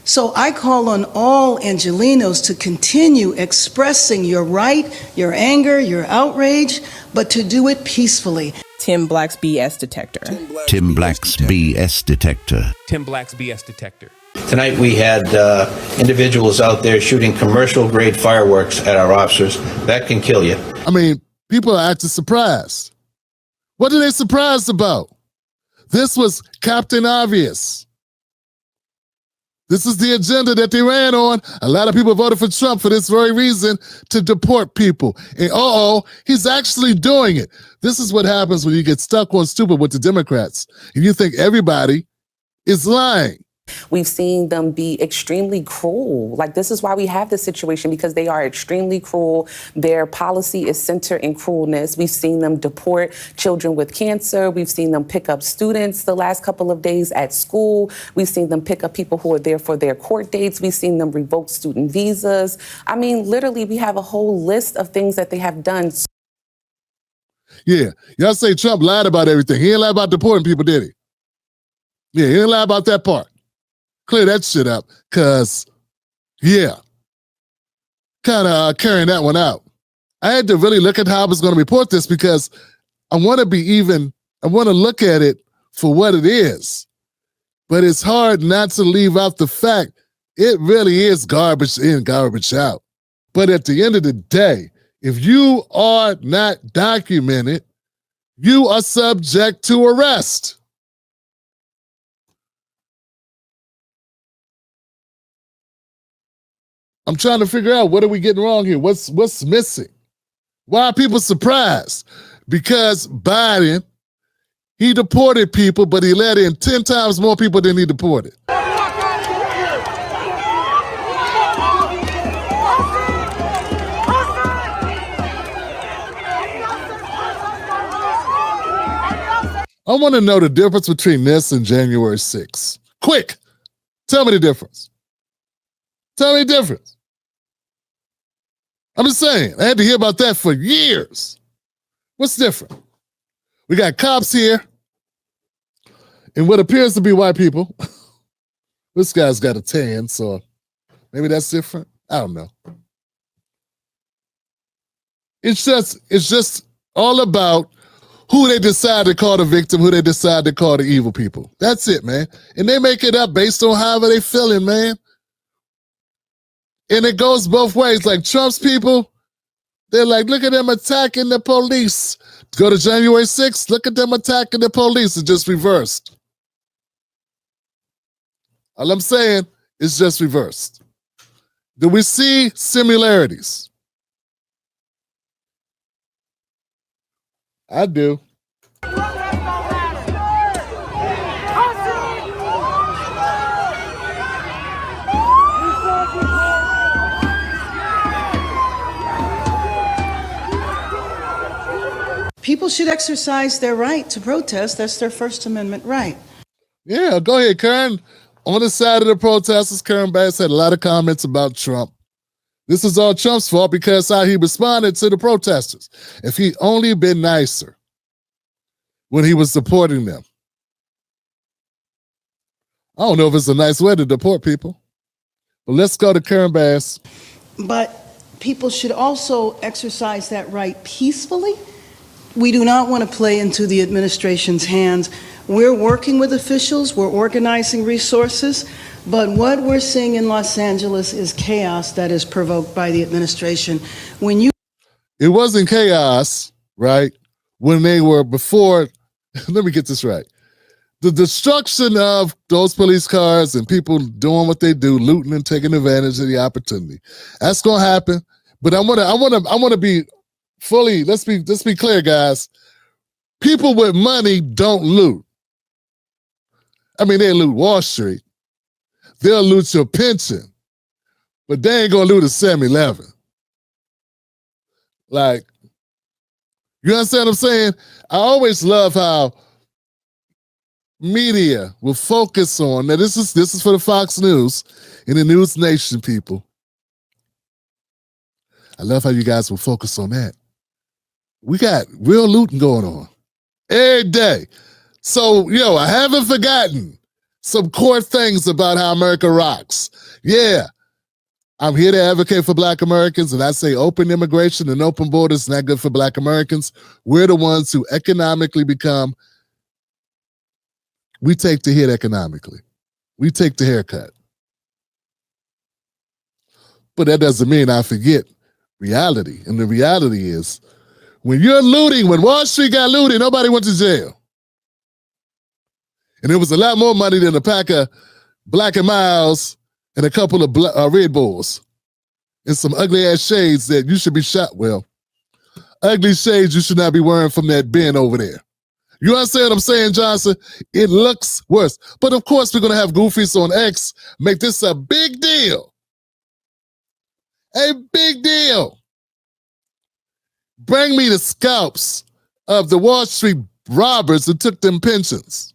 So I call on all Angelenos to continue expressing your right, your anger, your outrage, but to do it peacefully. Tim Black's BS detector. Tim Black's BS detector. Tim Black's BS detector. Tonight we had individuals out there shooting commercial-grade fireworks at our officers. That can kill you. I mean, people are acting surprised. What are they surprised about? This was Captain Obvious. This is the agenda that they ran on. A lot of people voted for Trump for this very reason, to deport people. And he's actually doing it. This is what happens when you get stuck on stupid with the Democrats and you think everybody is lying. We've seen them be extremely cruel. Like, this is why we have this situation, because they are extremely cruel. Their policy is centered in cruelness. We've seen them deport children with cancer. We've seen them pick up students the last couple of days at school. We've seen them pick up people who are there for their court dates. We've seen them revoke student visas. I mean, literally, we have a whole list of things that they have done. Yeah, y'all say Trump lied about everything. He didn't lie about deporting people, did he? Yeah, he didn't lie about that part. Clear that shit up, because, yeah, kind of carrying that one out. I had to really look at how I was going to report this, because I want to look at it for what it is. But it's hard not to leave out the fact it really is garbage in, garbage out. But at the end of the day, if you are not documented, you are subject to arrest. I'm trying to figure out, what are we getting wrong here? What's missing? Why are people surprised? Because Biden, he deported people, but he let in 10 times more people than he deported. I want to know the difference between this and January 6th. Quick, tell me the difference. Tell me the difference. I'm just saying, I had to hear about that for years. What's different? We got cops here and what appears to be white people. This guy's got a tan, so maybe that's different. I don't know. It's just all about who they decide to call the victim, who they decide to call the evil people. That's it, man. And they make it up based on however they feeling, man. And it goes both ways. Like Trump's people, they're like, look at them attacking the police. Go to January 6th, look at them attacking the police. It's just reversed. All I'm saying is just reversed. Do we see similarities? I do. People should exercise their right to protest. That's their First Amendment right. Yeah, go ahead, Karen. On the side of the protesters, Karen Bass had a lot of comments about Trump. This is all Trump's fault because how he responded to the protesters. If he only been nicer when he was supporting them. I don't know if it's a nice way to deport people. But let's go to Karen Bass. But people should also exercise that right peacefully. We do not want to play into the administration's hands. We're working with officials, we're organizing resources, but what we're seeing in Los Angeles is chaos that is provoked by the administration. It wasn't chaos, right? When they were before, let me get this right. The destruction of those police cars and people doing what they do, looting and taking advantage of the opportunity. That's gonna happen. But I wanna be fully, let's be clear, guys. People with money don't loot. I mean, they loot Wall Street. They'll loot your pension, but they ain't gonna loot a 7-Eleven. Like, you understand what I'm saying? I always love how media will focus on, now this is for the Fox News and the News Nation people. I love how you guys will focus on that. We got real looting going on every day. So, I haven't forgotten some core things about how America rocks. Yeah, I'm here to advocate for Black Americans, and I say open immigration and open borders is not good for Black Americans. We're the ones who economically we take the hit economically. We take the haircut. But that doesn't mean I forget reality. And the reality is, when you're looting, when Wall Street got looted, nobody went to jail. And it was a lot more money than a pack of Black and Miles and a couple of Red Bulls and some ugly ass shades that you should be shot. Well, ugly shades you should not be wearing from that bin over there. You understand what I'm saying, Johnson? It looks worse. But of course, we're going to have goofies on X make this a big deal. A big deal. Bring me the scalps of the Wall Street robbers who took them pensions.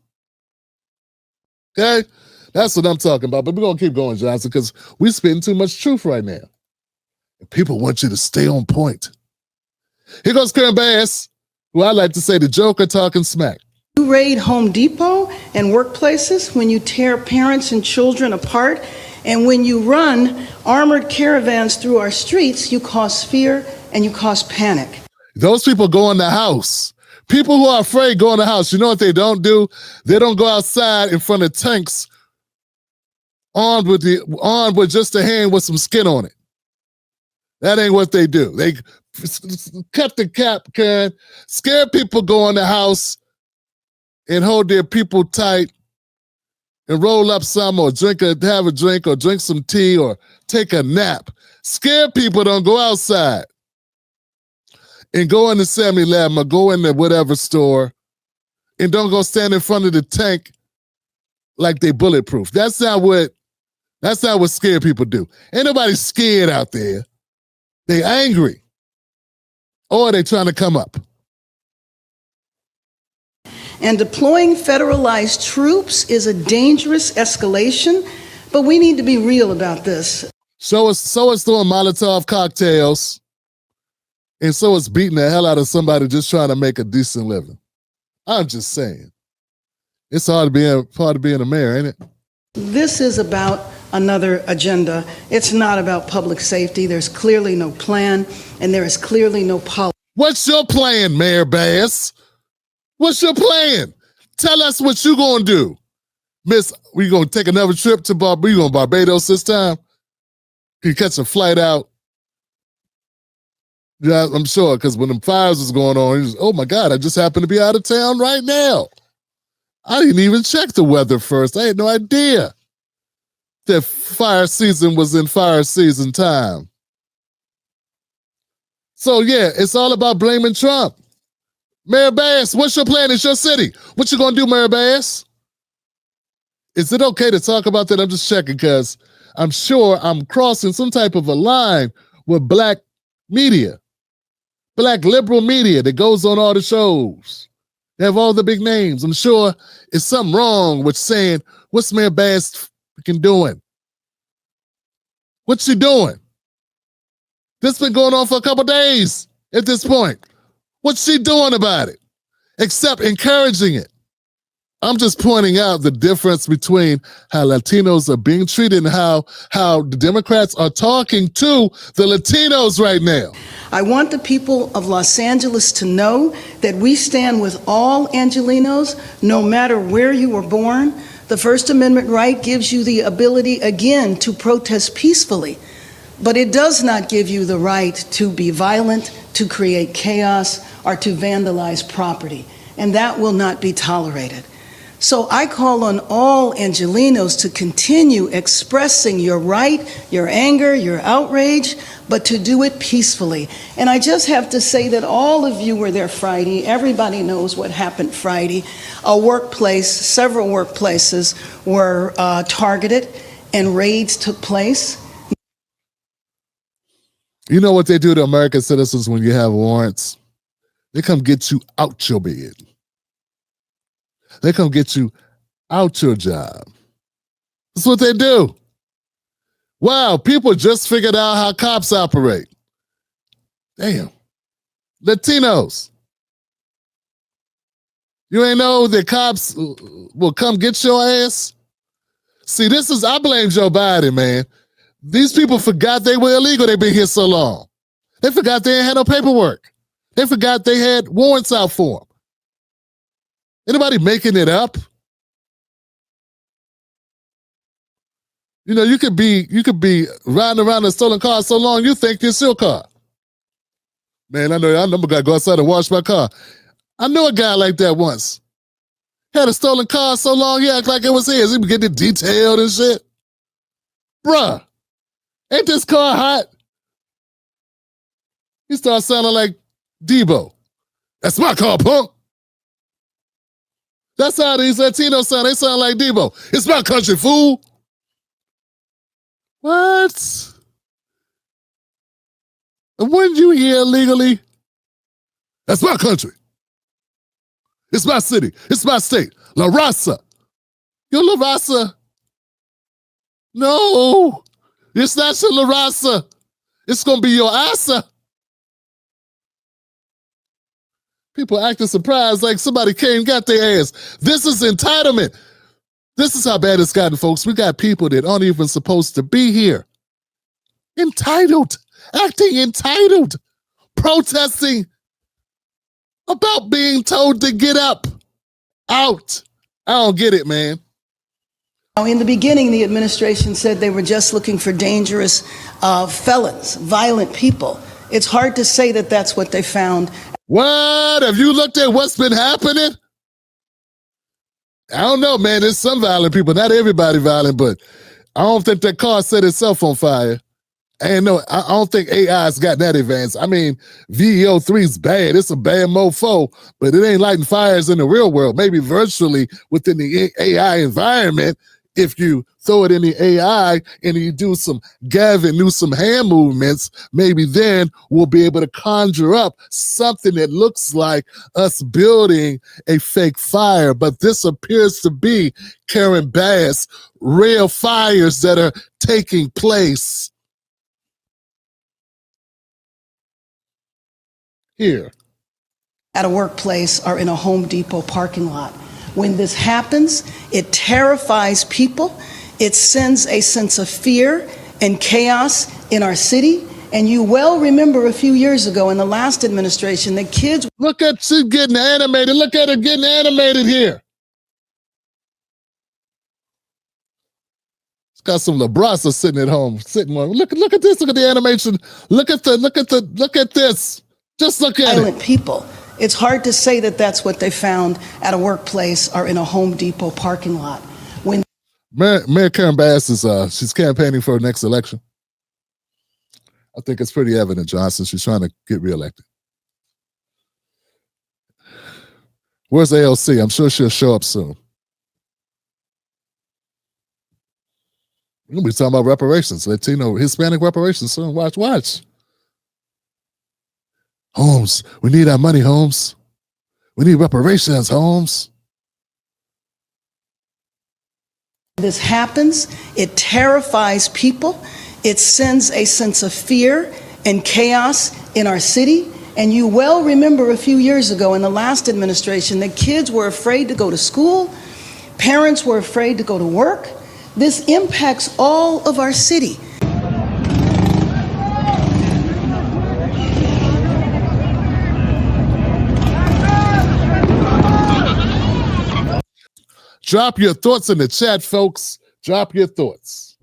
Okay? That's what I'm talking about. But we're going to keep going, Johnson, because we're spitting too much truth right now. And people want you to stay on point. Here goes Karen Bass, who I like to say the Joker talking smack. You raid Home Depot and workplaces, when you tear parents and children apart, and when you run armored caravans through our streets, you cause fear and you cause panic. Those people go in the house. People who are afraid go in the house. You know what they don't do? They don't go outside in front of tanks armed with just a hand with some skin on it. That ain't what they do. They cut the cap, Karen. Scare people, go in the house and hold their people tight and roll up some or have a drink or drink some tea or take a nap. Scare people, don't go outside and go in the 7-Eleven or go in the whatever store and don't go stand in front of the tank like they bulletproof. That's not what scared people do. Ain't nobody scared out there. They angry. Or they trying to come up. And deploying federalized troops is a dangerous escalation, but we need to be real about this. So it's throwing Molotov cocktails, and so it's beating the hell out of somebody just trying to make a decent living. I'm just saying. It's hard to be a mayor, ain't it? This is about another agenda. It's not about public safety. There's clearly no plan, and there is clearly no policy. What's your plan, Mayor Bass? What's your plan? Tell us what you gonna do. Miss, we gonna take another trip to Barbados this time? Can you catch a flight out? Yeah, I'm sure, because when the fires was going on, oh my God, I just happened to be out of town right now. I didn't even check the weather first. I had no idea that fire season was in fire season time. So yeah, it's all about blaming Trump. Mayor Bass, what's your plan? It's your city. What you gonna do, Mayor Bass? Is it okay to talk about that? I'm just checking because I'm sure I'm crossing some type of a line with Black media, Black liberal media that goes on all the shows. They have all the big names. I'm sure it's something wrong with saying, what's Mayor Bass freaking doing? What's she doing? This been going on for a couple days at this point. What's she doing about it? Except encouraging it. I'm just pointing out the difference between how Latinos are being treated and how the Democrats are talking to the Latinos right now. I want the people of Los Angeles to know that we stand with all Angelenos, no matter where you were born. The First Amendment right gives you the ability, again, to protest peacefully, but it does not give you the right to be violent, to create chaos, or to vandalize property, and that will not be tolerated. So I call on all Angelenos to continue expressing your right, your anger, your outrage, but to do it peacefully. And I just have to say that all of you were there Friday. Everybody knows what happened Friday. A workplace, several workplaces were targeted and raids took place. You know what they do to American citizens when you have warrants? They come get you out your bed. They come get you out your job. That's what they do. Wow, people just figured out how cops operate. Damn. Latinos. You ain't know that cops will come get your ass See, I blame Joe Biden, man. These people forgot they were illegal. They've been here so long. They forgot they ain't had no paperwork. They forgot they had warrants out for them. Anybody making it up? You know, you could be riding around a stolen car so long you think it's your car. Man, I know I gotta go outside and wash my car. I knew a guy like that once. Had a stolen car so long he acted like it was his. He would get it detailed and shit. Bruh, ain't this car hot? He started sounding like Debo. That's my car, punk. That's how these Latinos sound. They sound like Debo. It's my country, fool. What? And when you hear illegally, that's my country. It's my city. It's my state. La Raza. Your La Raza. No. It's not your La Raza. It's going to be your Asa. People acting surprised like somebody came and got their ass. This is entitlement. This is how bad it's gotten, folks. We got people that aren't even supposed to be here. Entitled. Acting entitled. Protesting about being told to get up. Out. I don't get it, man. Now, in the beginning, the administration said they were just looking for dangerous felons, violent people. It's hard to say that that's what they found. What? Have you looked at what's been happening? I don't know, man. There's some violent people. Not everybody violent, but I don't think that car set itself on fire. I don't think AI's got that advanced. I mean, VEO3 is bad. It's a bad mofo, but it ain't lighting fires in the real world. Maybe virtually within the AI environment, if you throw it in the AI and you do some Gavin Newsom hand movements, maybe then we'll be able to conjure up something that looks like us building a fake fire. But this appears to be, Karen Bass, real fires that are taking place here. At a workplace or in a Home Depot parking lot. When this happens, it terrifies people. It sends a sense of fear and chaos in our city. And you well remember a few years ago in the last administration, the kids... Look at you getting animated. Look at her getting animated here. It's got some LaBrasa sitting at home. Look at this. Look at the animation. Look at this. Just look at violent it. people. It's hard to say that that's what they found at a workplace or in a Home Depot parking lot. When Mayor Karen Bass she's campaigning for the next election. I think it's pretty evident, Johnson. She's trying to get reelected. Where's AOC? I'm sure she'll show up soon. We're gonna be talking about reparations, Latino, Hispanic reparations soon. Watch. Holmes, we need our money, Holmes. We need reparations, Holmes. this happens, it terrifies people. It sends a sense of fear and chaos in our city. And you well remember a few years ago in the last administration that kids were afraid to go to school, parents were afraid to go to work. This impacts all of our city. Drop your thoughts in the chat, folks. Drop your thoughts.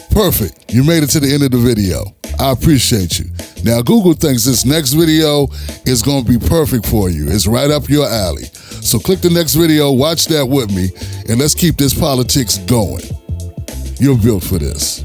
Perfect. You made it to the end of the video. I appreciate you. Now, Google thinks this next video is going to be perfect for you. It's right up your alley. So click the next video, watch that with me, and let's keep this politics going. You're built for this.